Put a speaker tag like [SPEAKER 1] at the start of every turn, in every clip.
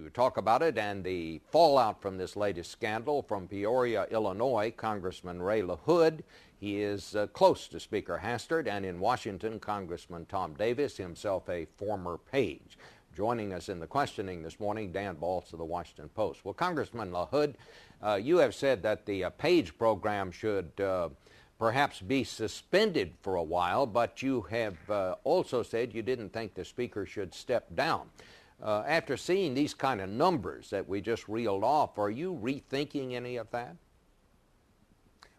[SPEAKER 1] to talk about it and the fallout from this latest scandal from Peoria, Illinois, Congressman Ray LaHood. He is close to Speaker Hastert, and in Washington, Congressman Tom Davis, himself a former page. Joining us in the questioning this morning, Dan Baltz of the Washington Post. Well, Congressman LaHood, you have said that the page program should perhaps be suspended for a while, but you have also said you didn't think the Speaker should step down. After seeing these kind of numbers that we just reeled off, are you rethinking any of that?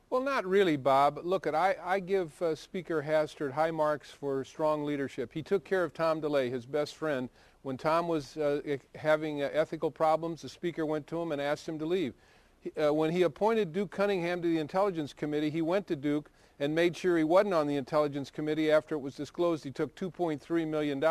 [SPEAKER 2] Well, not really, Bob. Look, I give Speaker Hastert high marks for strong leadership. He took care of Tom DeLay, his best friend. When Tom was having ethical problems, the Speaker went to him and asked him to leave. When he appointed Duke Cunningham to the Intelligence Committee, he went to Duke and made sure he wasn't on the Intelligence Committee after it was disclosed he took $2.3 million.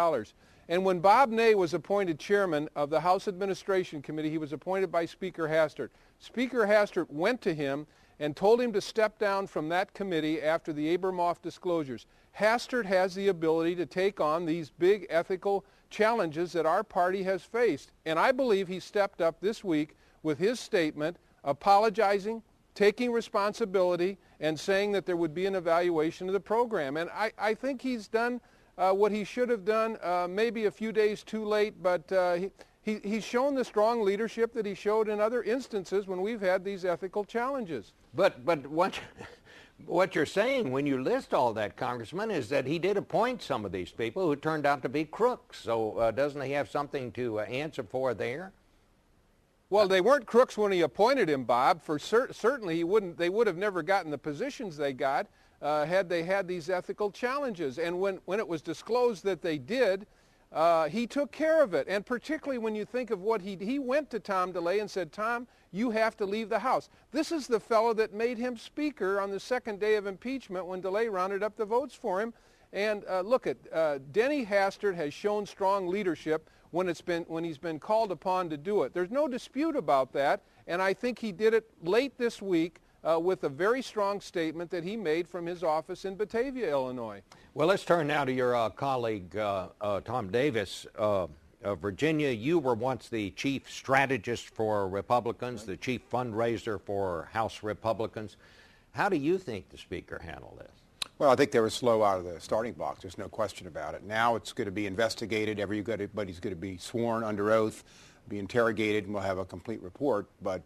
[SPEAKER 2] And when Bob Ney was appointed chairman of the House Administration Committee, he was appointed by Speaker Hastert. Speaker Hastert went to him and told him to step down from that committee after the Abramoff disclosures. Hastert has the ability to take on these big ethical challenges that our party has faced. And I believe he stepped up this week with his statement, apologizing, taking responsibility, and saying that there would be an evaluation of the program. And I think he's done what he should have done, maybe a few days too late, but he's shown the strong leadership that he showed in other instances when we've had these ethical challenges.
[SPEAKER 1] But what you're saying when you list all that, Congressman, is that he did appoint some of these people who turned out to be crooks. So doesn't he have something to answer for there?
[SPEAKER 2] Well, they weren't crooks when he appointed him, Bob. For certainly they would have never gotten the positions they got had they had these ethical challenges. And when it was disclosed that they did, he took care of it. And particularly when you think of what he went to Tom DeLay and said, Tom, you have to leave the House. This is the fellow that made him Speaker on the second day of impeachment when DeLay rounded up the votes for him. And look at Denny Hastert has shown strong leadership when he's been called upon to do it. There's no dispute about that, and I think he did it late this week with a very strong statement that he made from his office in Batavia, Illinois.
[SPEAKER 1] Well, let's turn now to your colleague, Tom Davis. Virginia, you were once the chief strategist for Republicans, the chief fundraiser for House Republicans. How do you think the Speaker handled this?
[SPEAKER 3] Well, I think they were slow out of the starting blocks. There's no question about it. Now it's going to be investigated. Everybody's going to be sworn under oath, be interrogated, and we'll have a complete report. But,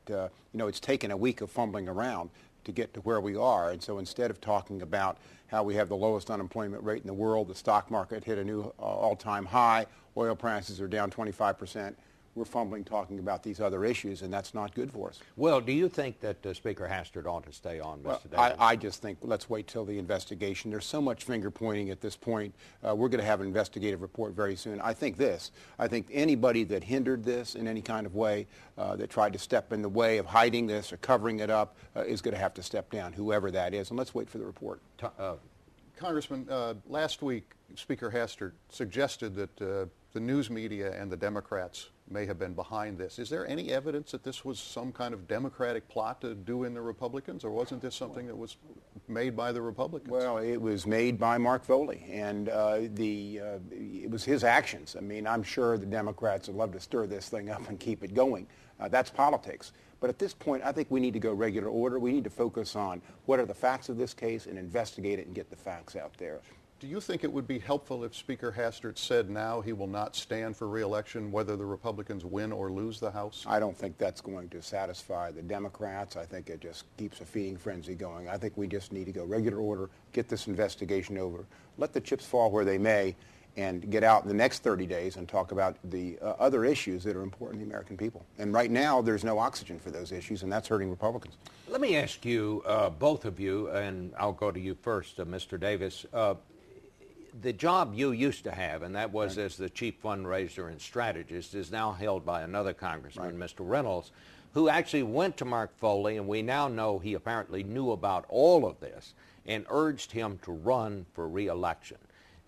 [SPEAKER 3] it's taken a week of fumbling around to get to where we are. And so instead of talking about how we have the lowest unemployment rate in the world, the stock market hit a new all-time high, oil prices are down 25%, we're fumbling talking about these other issues, and that's not good for us.
[SPEAKER 1] Well, do you think that Speaker Hastert ought to stay on, Mr. Davis?
[SPEAKER 3] I just think let's wait till the investigation. There's so much finger-pointing at this point. We're going to have an investigative report very soon. I think anybody that hindered this in any kind of way, that tried to step in the way of hiding this or covering it up, is going to have to step down, whoever that is, and let's wait for the report.
[SPEAKER 4] Congressman, last week, Speaker Hastert suggested that the news media and the Democrats may have been behind this. Is there any evidence that this was some kind of Democratic plot to do in the Republicans, or wasn't this something that was made by the Republicans?
[SPEAKER 3] Well, it was made by Mark Foley, and it was his actions. I mean, I'm sure the Democrats would love to stir this thing up and keep it going. That's politics. But at this point, I think we need to go regular order. We need to focus on what are the facts of this case and investigate it and get the facts out there.
[SPEAKER 4] Do you think it would be helpful if Speaker Hastert said now he will not stand for re-election whether the Republicans win or lose the House?
[SPEAKER 3] I don't think that's going to satisfy the Democrats. I think it just keeps a feeding frenzy going. I think we just need to go regular order, get this investigation over, let the chips fall where they may, and get out in the next 30 days and talk about the other issues that are important to the American people. And right now, there's no oxygen for those issues, and that's hurting Republicans.
[SPEAKER 1] Let me ask you, both of you, and I'll go to you first, Mr. Davis. The job you used to have, and that was as the chief fundraiser and strategist, is now held by another congressman, Mr. Reynolds, who actually went to Mark Foley, and we now know he apparently knew about all of this and urged him to run for re-election.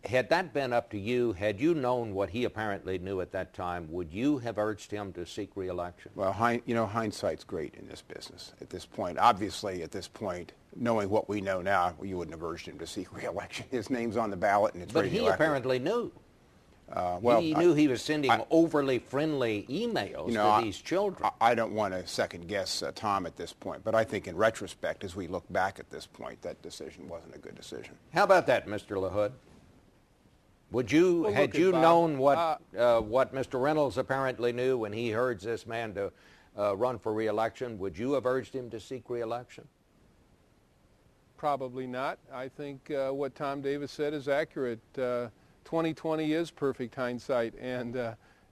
[SPEAKER 1] Had that been up to you, had you known what he apparently knew at that time, would you have urged him to seek re-election?
[SPEAKER 3] Well, hindsight's great in this business at this point. Obviously, at this point, knowing what we know now, you wouldn't have urged him to seek re-election. His name's on the ballot, and it's ready to be elected.
[SPEAKER 1] But he apparently knew. He knew he was sending overly friendly emails to these children.
[SPEAKER 3] I don't want to second-guess Tom at this point, but I think in retrospect, as we look back at this point, that decision wasn't a good decision.
[SPEAKER 1] How about that, Mr. LaHood? Would you, had you known what Mr. Reynolds apparently knew when he urged this man to run for re-election, would you have urged him to seek re-election?
[SPEAKER 2] Probably not. I think what Tom Davis said is accurate. 2020 is perfect hindsight, and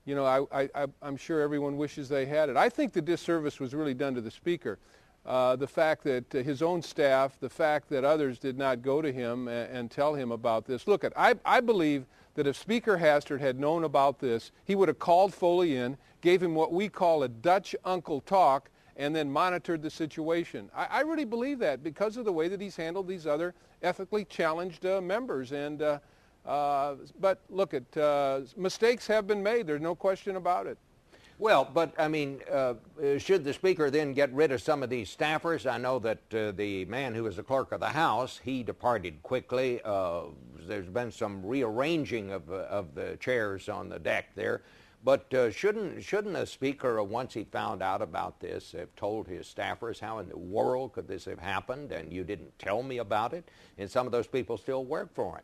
[SPEAKER 2] you know, I'm sure everyone wishes they had it. I think the disservice was really done to the Speaker. The fact that his own staff, the fact that others did not go to him and tell him about this. Look, I believe that if Speaker Hastert had known about this, he would have called Foley in, gave him what we call a Dutch uncle talk, and then monitored the situation. I really believe that because of the way that he's handled these other ethically challenged members. And but look, mistakes have been made. There's no question about it.
[SPEAKER 1] Well, but, I mean, should the Speaker then get rid of some of these staffers? I know that the man who was the clerk of the House, he departed quickly. There's been some rearranging of the chairs on the deck there. But shouldn't a Speaker, once he found out about this, have told his staffers, how in the world could this have happened, and you didn't tell me about it? And some of those people still work for him.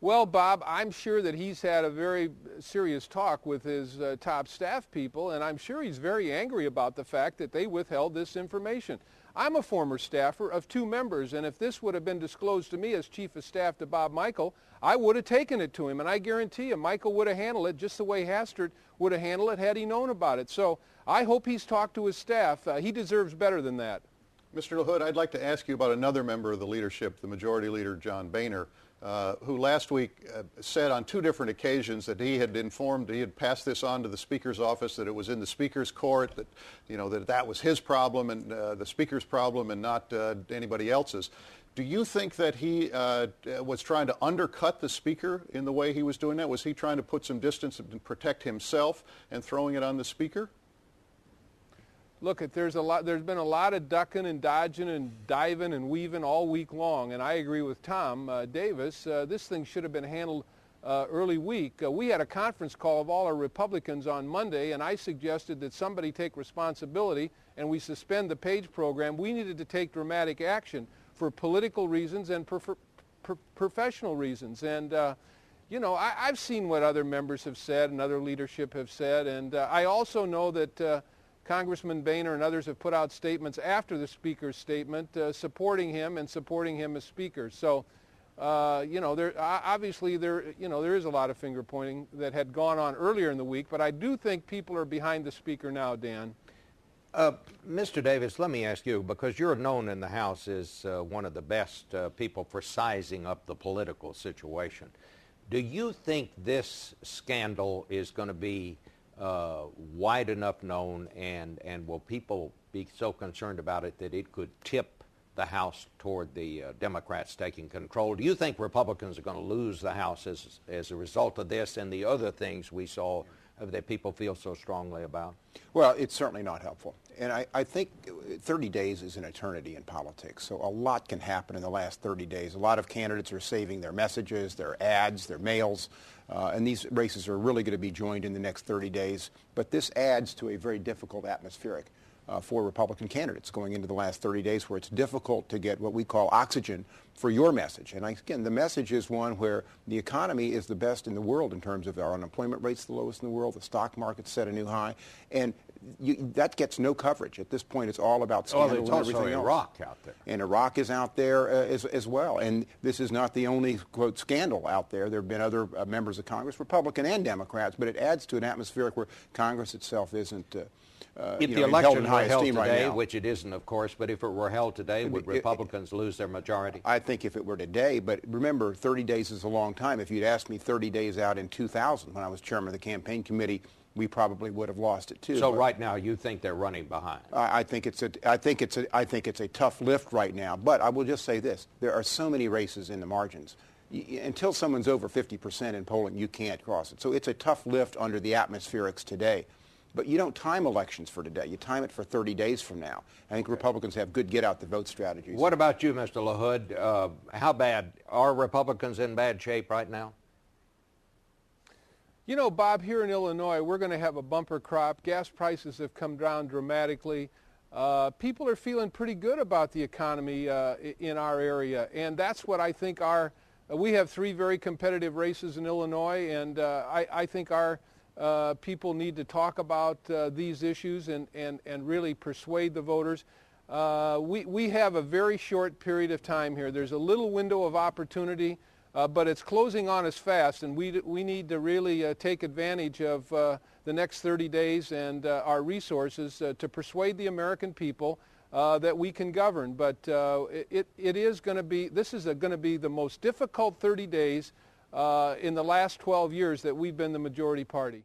[SPEAKER 2] Well, Bob, I'm sure that he's had a very serious talk with his top staff people, and I'm sure he's very angry about the fact that they withheld this information. I'm a former staffer of 2 members, and if this would have been disclosed to me as Chief of Staff to Bob Michael, I would have taken it to him, and I guarantee you Michael would have handled it just the way Hastert would have handled it had he known about it. So I hope he's talked to his staff. He deserves better than that.
[SPEAKER 4] Mr. LaHood, I'd like to ask you about another member of the leadership, the Majority Leader John Boehner, who last week said on 2 different occasions that he had informed, he had passed this on to the Speaker's office, that it was in the Speaker's court, that, you know, that was his problem and the Speaker's problem and not anybody else's. Do you think that he was trying to undercut the Speaker in the way he was doing that? Was he trying to put some distance and protect himself and throwing it on the Speaker?
[SPEAKER 2] Look, there's been a lot of ducking and dodging and diving and weaving all week long, and I agree with Tom Davis. This thing should have been handled early week. We had a conference call of all our Republicans on Monday, and I suggested that somebody take responsibility and we suspend the Page program. We needed to take dramatic action for political reasons and professional reasons. And, you know, I've seen what other members have said and other leadership have said, and I also know that Congressman Boehner and others have put out statements after the Speaker's statement supporting him and supporting him as Speaker. So, you know, obviously there is a lot of finger pointing that had gone on earlier in the week, but I do think people are behind the Speaker now, Dan.
[SPEAKER 1] Mr. Davis, let me ask you, because you're known in the House as one of the best people for sizing up the political situation. Do you think this scandal is going to be wide enough known, and will people be so concerned about it that it could tip the House toward the Democrats taking control? Do you think Republicans are going to lose the House as a result of this and the other things we saw that people feel so strongly about?
[SPEAKER 3] Well, it's certainly not helpful. And I think 30 days is an eternity in politics. So a lot can happen in the last 30 days. A lot of candidates are saving their messages, their ads, their mails. And these races are really going to be joined in the next 30 days. But this adds to a very difficult atmospheric for Republican candidates going into the last 30 days, where it's difficult to get what we call oxygen for your message. And again, the message is one where the economy is the best in the world in terms of our unemployment rate's the lowest in the world, the stock market set a new high, and that gets no coverage. At this point, it's all about scandal and everything else.
[SPEAKER 1] There's also Iraq out there.
[SPEAKER 3] And Iraq is out there as well. And this is not the only, quote, scandal out there. There have been other members of Congress, Republican and Democrats, but it adds to an atmospheric where Congress itself isn't
[SPEAKER 1] if the election were held today, which it isn't, of course, but if it were held today, would Republicans lose their majority?
[SPEAKER 3] I think if it were today, but remember, 30 days is a long time. If you'd asked me 30 days out in 2000 when I was chairman of the campaign committee, we probably would have lost it too.
[SPEAKER 1] So right now, you think they're running behind?
[SPEAKER 3] I think it's a tough lift right now. But I will just say this: there are so many races in the margins. Until someone's over 50% in polling, you can't cross it. So it's a tough lift under the atmospherics today. But you don't time elections for today. You time it for 30 days from now. I think Republicans have good get-out-the-vote strategies.
[SPEAKER 1] What about you, Mr. LaHood? How bad? Are Republicans in bad shape right now?
[SPEAKER 2] You know, Bob, here in Illinois, we're going to have a bumper crop. Gas prices have come down dramatically. People are feeling pretty good about the economy in our area, and that's what I think we have 3 very competitive races in Illinois, and I think our people need to talk about these issues and really persuade the voters. We have a very short period of time here. There's a little window of opportunity, but it's closing on us fast, and we need to really take advantage of the next 30 days and our resources to persuade the American people that we can govern. But this is going to be the most difficult 30 days in the last 12 years that we've been the majority party.